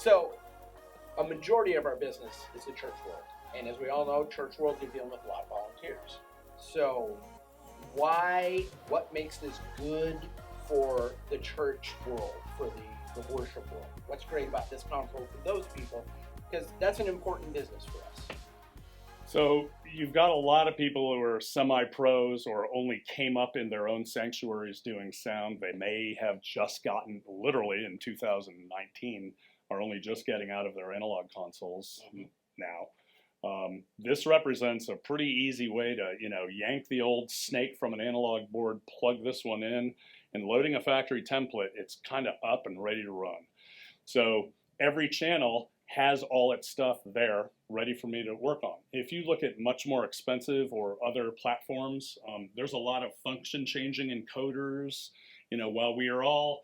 So, a majority of our business is the church world. And as we all know, church world, you're dealing with a lot of volunteers. So, what makes this good for the church world, for the worship world? What's great about this console for those people? Because that's an important business for us. So you've got a lot of people who are semi-pros or only came up in their own sanctuaries doing sound. They may have just gotten, literally in 2019, are only just getting out of their analog consoles now. This represents a pretty easy way to, yank the old snake from an analog board, plug this one in, and loading a factory template, it's kind of up and ready to run. So every channel has all its stuff there ready for me to work on. If you look at much more expensive or other platforms, there's a lot of function changing encoders. While we are all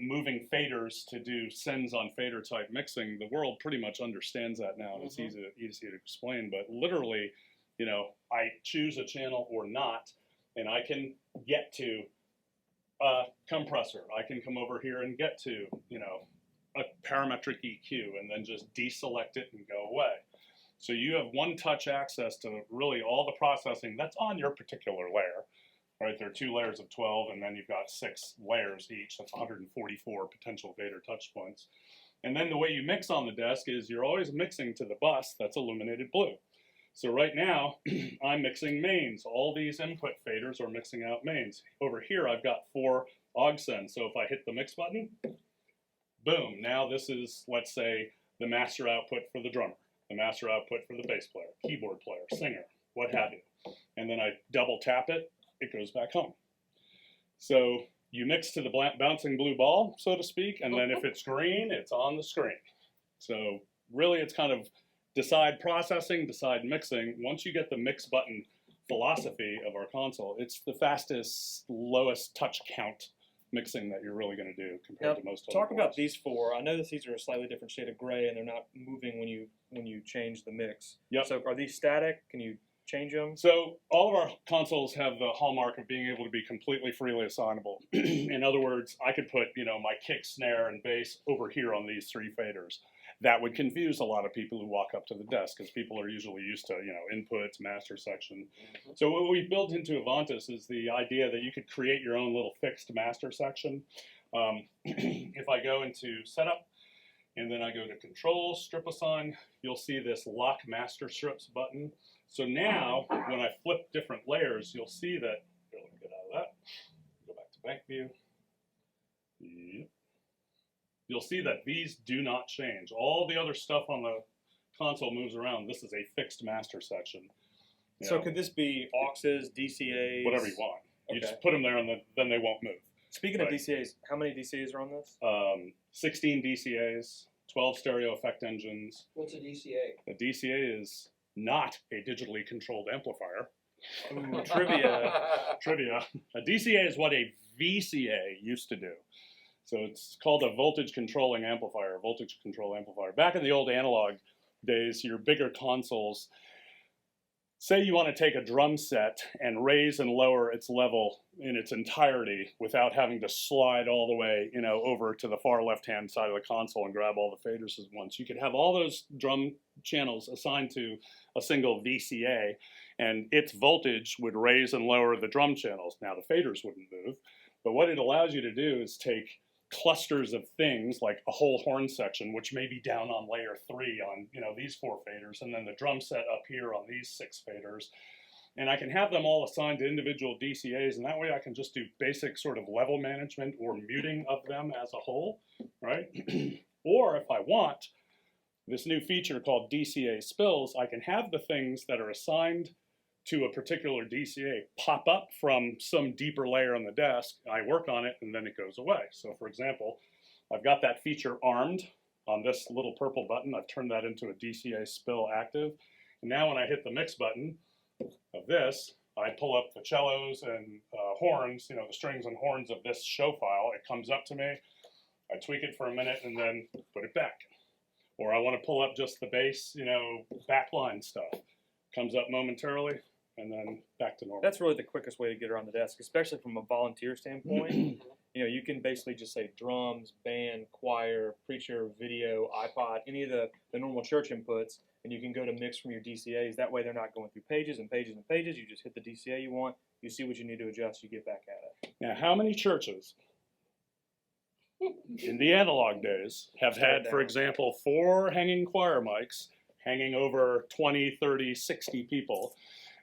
moving faders to do sends on fader type mixing, the world pretty much understands that now, and it's easy to explain. But literally, I choose a channel or not, and I can get to a compressor. I can come over here and get to, a parametric EQ, and then just deselect it and go away. So you have one-touch access to really all the processing that's on your particular layer. Right, there are 2 layers of 12, and then you've got 6 layers each. That's 144 potential fader touch points. And then the way you mix on the desk is you're always mixing to the bus that's illuminated blue. So right now, I'm mixing mains. All these input faders are mixing out mains. Over here, I've got 4 aux sends. So if I hit the mix button, boom, now this is, let's say, the master output for the drummer, the master output for the bass player, keyboard player, singer, what have you. And then I double tap it, it goes back home. So you mix to the bouncing blue ball, so to speak, and then if it's green, it's on the screen. So really it's kind of decide processing, decide mixing. Once you get the mix button philosophy of our console, it's the fastest, lowest touch count mixing that you're really going to do compared to most other Talk about boards. these 4. I know that these are a slightly different shade of gray, and they're not moving when you change the mix. Yep. So are these static? Can you change them? So all of our consoles have the hallmark of being able to be completely freely assignable. In other words, I could put, my kick, snare, and bass over here on these 3 faders. That would confuse a lot of people who walk up to the desk, because people are usually used to, inputs, master section. So what we've built into Avantis is the idea that you could create your own little fixed master section. If I go into setup, and then I go to control, strip assign, you'll see this lock master strips button. So now, when I flip different layers, you'll see that, here, let me get out of that, go back to bank view. Yep. You'll see that these do not change. All the other stuff on the console moves around. This is a fixed master section. So could this be auxes, DCAs? Whatever you want. You Okay. just put them there and then they won't move. Speaking of DCAs, how many DCAs are on this? 16 DCAs, 12 stereo effect engines. What's a DCA? A DCA is not a digitally controlled amplifier. Ooh, trivia. Trivia. A DCA is what a VCA used to do. So it's called a voltage control amplifier. Back in the old analog days, your bigger consoles, say you want to take a drum set and raise and lower its level in its entirety without having to slide all the way, over to the far left-hand side of the console and grab all the faders at once. You could have all those drum channels assigned to a single VCA, and its voltage would raise and lower the drum channels. Now, the faders wouldn't move, but what it allows you to do is take clusters of things like a whole horn section, which may be down on layer 3 on these 4 faders, and then the drum set up here on these 6 faders, and I can have them all assigned to individual DCAs, and that way I can just do basic sort of level management or muting of them as a whole, right? Or if I want this new feature called DCA spills, I can have the things that are assigned to a particular DCA pop up from some deeper layer on the desk. I work on it, and then it goes away. So for example, I've got that feature armed on this little purple button. I've turned that into a DCA spill active. And now when I hit the mix button of this, I pull up the cellos and horns, the strings and horns of this show file. It comes up to me. I tweak it for a minute and then put it back. Or I want to pull up just the bass, backline stuff. Comes up momentarily, and then back to normal. That's really the quickest way to get around the desk, especially from a volunteer standpoint. You can basically just say drums, band, choir, preacher, video, iPod, any of the normal church inputs, and you can go to mix from your DCAs. That way they're not going through pages and pages and pages. You just hit the DCA you want, you see what you need to adjust, you get back at it. Now, how many churches in the analog days have had, for example, 4 hanging choir mics hanging over 20, 30, 60 people,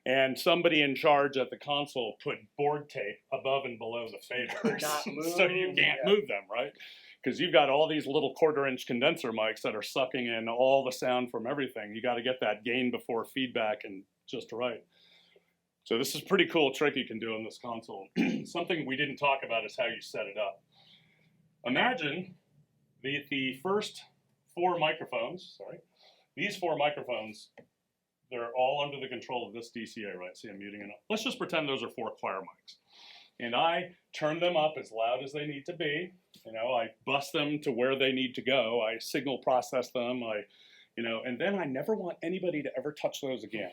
and somebody in charge at the console put board tape above and below the faders so you can't move them, right? Because you've got all these little 1/4-inch condenser mics that are sucking in all the sound from everything. You got to get that gain before feedback and just right. So this is a pretty cool trick you can do on this console. Something we didn't talk about is how you set it up. Imagine the first 4 microphones, these 4 microphones, they're all under the control of this DCA, right? See, I'm muting it up. Let's just pretend those are 4 choir mics. And I turn them up as loud as they need to be. I bust them to where they need to go. I signal process them. And then I never want anybody to ever touch those again.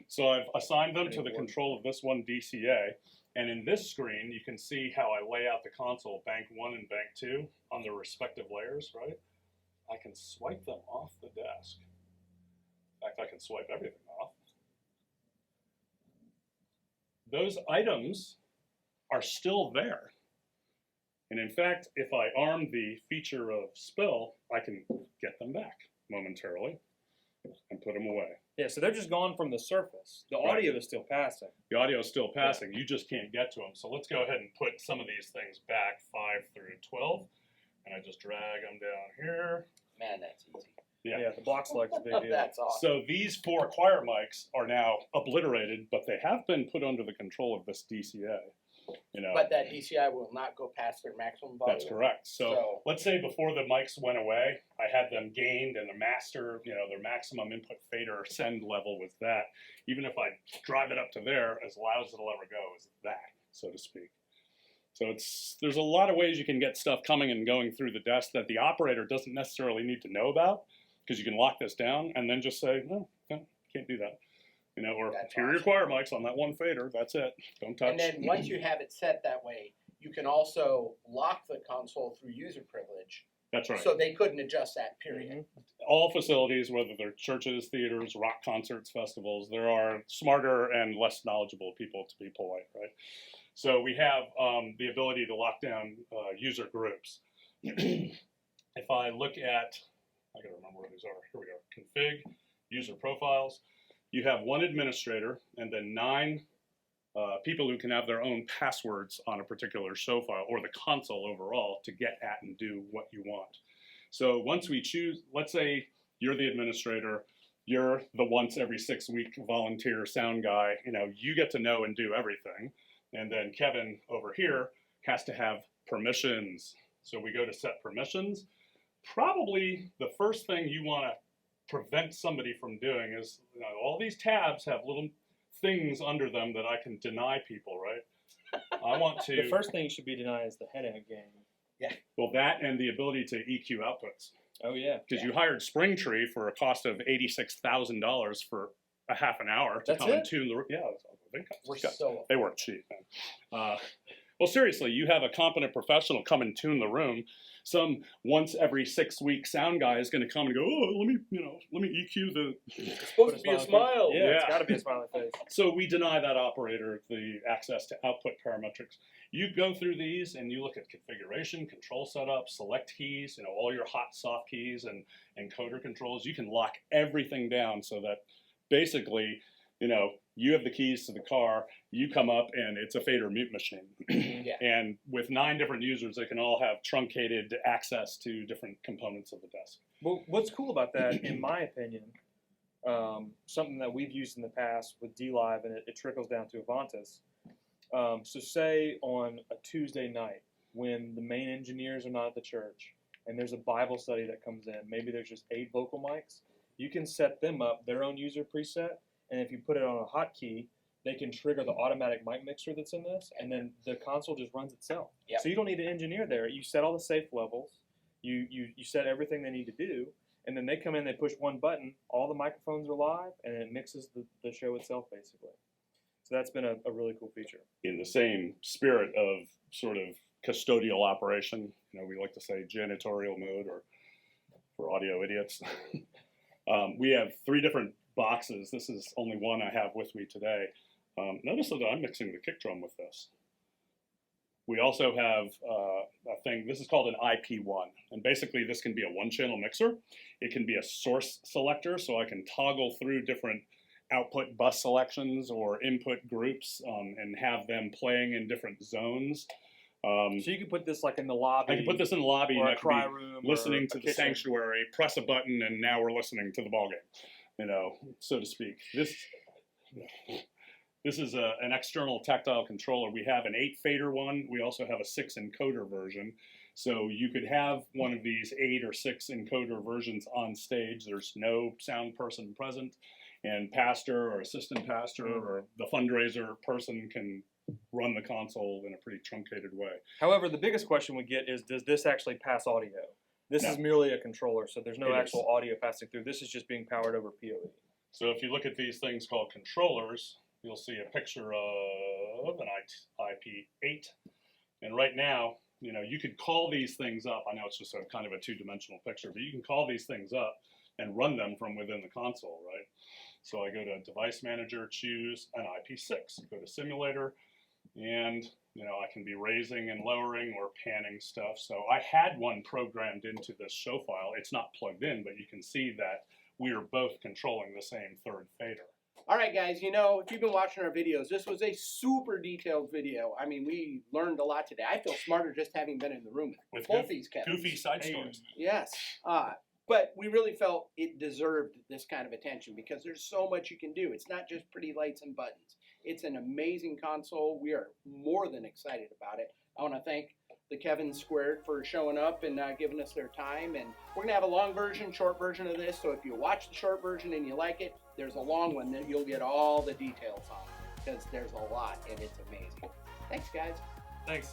So I've assigned them to the control of this one DCA. And in this screen, you can see how I lay out the console, bank 1 and bank 2, on their respective layers, right? I can swipe them off the desk. In fact, I can swipe everything off. Those items are still there. And in fact, if I arm the feature of spill, I can get them back momentarily and put them away. Yeah, so they're just gone from the surface. The audio is still passing. The audio is still passing. You just can't get to them. So let's go ahead and put some of these things back 5 through 12. And I just drag them down here. Man, that's easy. Yeah, the block select's a big deal. That's awesome. So these 4 choir mics are now obliterated, but they have been put under the control of this DCA. But that DCI will not go past their maximum volume. That's correct. So let's say before the mics went away, I had them gained and the master, their maximum input fader send level was that. Even if I drive it up to there, as loud as it'll ever go is that, so to speak. So there's a lot of ways you can get stuff coming and going through the desk that the operator doesn't necessarily need to know about, because you can lock this down and then just say, no, can't do that. Or that's here are your choir mics on that one fader. That's it. Don't touch. And then once you have it set that way, you can also lock the console through user privilege. That's right. So they couldn't adjust that, period. Mm-hmm. All facilities, whether they're churches, theaters, rock concerts, festivals, there are smarter and less knowledgeable people, to be polite, right? So we have the ability to lock down user groups. If I look at, I gotta remember where these are. Here we go. Config, user profiles. You have 1 administrator and then 9 people who can have their own passwords on a particular show file or the console overall to get at and do what you want. So once we choose, let's say you're the administrator, you're the once every 6 week volunteer sound guy, you get to know and do everything. And then Kevin over here has to have permissions. So we go to set permissions. Probably the first thing you want to prevent somebody from doing is, all these tabs have little things under them that I can deny people, right? I want to... The first thing you should be denying is the headache game. Yeah. Well, that and the ability to EQ outputs. Oh, yeah. Because you hired Springtree for a cost of $86,000 for a half an hour to come and tune the... Yeah, they weren't cheap, man. Well, seriously, you have a competent professional come and tune the room. Some once every 6 week sound guy is going to come and go, oh, let me EQ the... It's supposed to be a smile. Yeah, it's got to be a smiley face. So we deny that operator the access to output parametrics. You go through these and you look at configuration, control setup, select keys, all your hot soft keys and encoder controls. You can lock everything down so that basically, you have the keys to the car, you come up and it's a fader mute machine. Yeah. And with 9 different users, they can all have truncated access to different components of the desk. Well, what's cool about that, in my opinion, something that we've used in the past with DLive, and it trickles down to Avantis. So say on a Tuesday night when the main engineers are not at the church and there's a Bible study that comes in, maybe there's just 8 vocal mics, you can set them up, their own user preset, and if you put it on a hotkey, they can trigger the automatic mic mixer that's in this, and then the console just runs itself. Yep. So you don't need an engineer there. You set all the safe levels, you set everything they need to do, and then they come in, they push one button, all the microphones are live, and it mixes the show itself, basically. So that's been a really cool feature. In the same spirit of sort of custodial operation. We like to say janitorial mode, or for audio idiots. We have 3 different boxes. This is only one I have with me today. Notice that I'm mixing the kick drum with this. We also have a thing, this is called an IP1, and basically this can be a 1-channel mixer. It can be a source selector, so I can toggle through different output bus selections or input groups and have them playing in different zones. So you can put this like in the lobby. I can put this in the lobby, or and a I cry can room, be listening or to a the kitchen. sanctuary, press a button, and now we're listening to the ballgame, so to speak. This is an external tactile controller. We have an 8 fader one. We also have a 6 encoder version. So you could have one of these 8 or 6 encoder versions on stage. There's no sound person present, and pastor or assistant pastor or the fundraiser person can run the console in a pretty truncated way. However, the biggest question we get is, does this actually pass audio? This is merely a controller, so there's no actual audio passing through. This is just being powered over PoE. So if you look at these things called controllers, you'll see a picture of an IP8. And right now, you could call these things up. I know it's just a kind of a 2-dimensional picture, but you can call these things up and run them from within the console, right? So I go to Device Manager, choose an IP6, go to Simulator, and I can be raising and lowering or panning stuff. So I had one programmed into this show file. It's not plugged in, but you can see that we are both controlling the same 3rd fader. All right, guys, if you've been watching our videos, this was a super detailed video. I mean, we learned a lot today. I feel smarter just having been in the room with both these Kevins. Goofy side stories. Yes. But we really felt it deserved this kind of attention because there's so much you can do. It's not just pretty lights and buttons. It's an amazing console. We are more than excited about it. I want to thank the Kevin Squared for showing up and giving us their time. And we're going to have a long version, short version of this. So if you watch the short version and you like it, there's a long one that you'll get all the details on because there's a lot and it's amazing. Thanks, guys. Thanks.